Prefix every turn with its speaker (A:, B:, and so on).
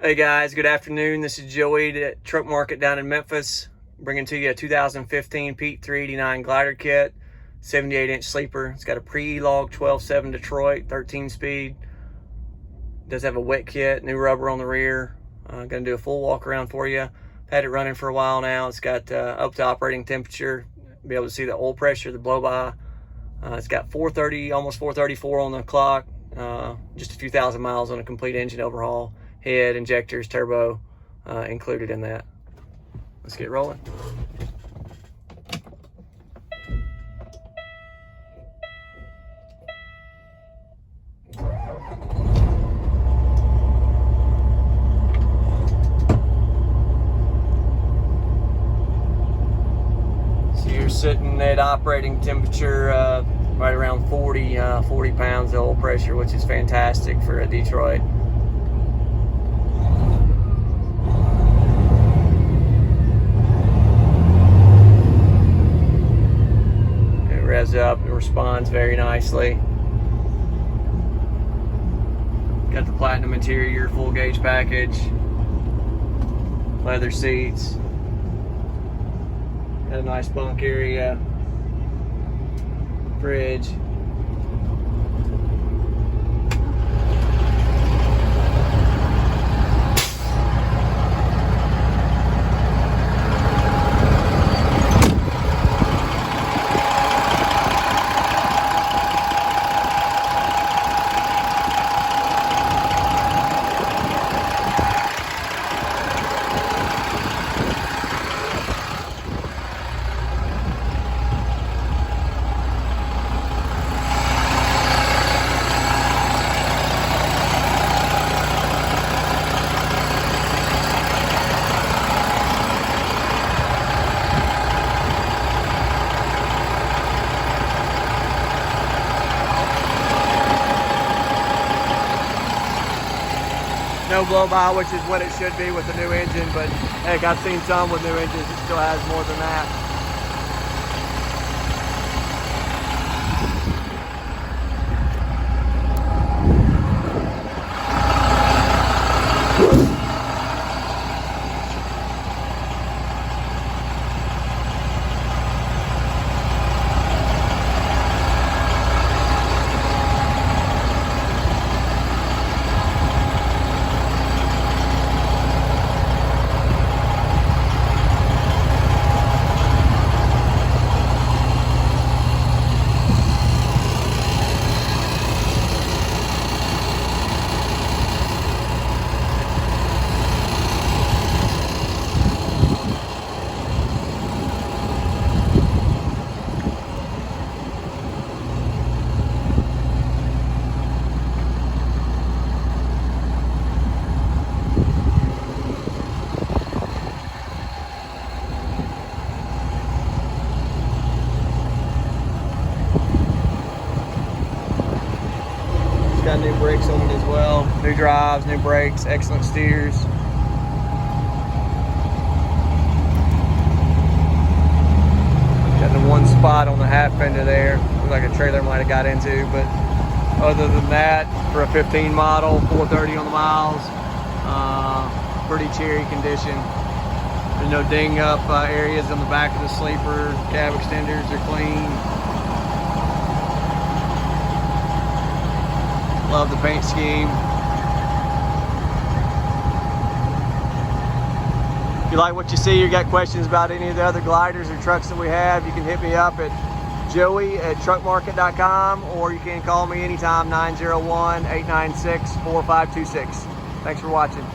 A: Hey guys, good afternoon. This is Joey at Truck Market down in Memphis, bringing to you a 2015 Pete 389 glider kit, 78-inch sleeper. It's got a pre-log 12.7 Detroit, 13-speed. Does have a wet kit, new rubber on the rear. Going to do a full walk around for you. I've had it running for a while now. It's got up to operating temperature. Be able to see the oil pressure, the blow by. It's got 430, almost 434 on the clock. Just a few thousand miles on a complete engine overhaul. Head, injectors, turbo included in that. Let's get rolling. So you're sitting at operating temperature right around 40 pounds of oil pressure, which is fantastic for a Detroit. Revs up, it responds very nicely. Got the platinum interior, full gauge package, leather seats, got a nice bunk area, fridge. No blow by, which is what it should be with a new engine, but heck, I've seen some with new engines, it still has more than that. Got new brakes on it as well. New drives, new brakes, excellent steers. Got the one spot on the half fender there. Looks like a trailer might have got into, but other than that, for a 15 model, 430 on the miles, pretty cherry condition. There's no ding up areas on the back of the sleeper. Cab extenders are clean. Love the paint scheme. If you like what you see, you got questions about any of the other gliders or trucks that we have, you can hit me up at joey@truckmarket.com, or you can call me anytime, 901-896-4526. Thanks for watching.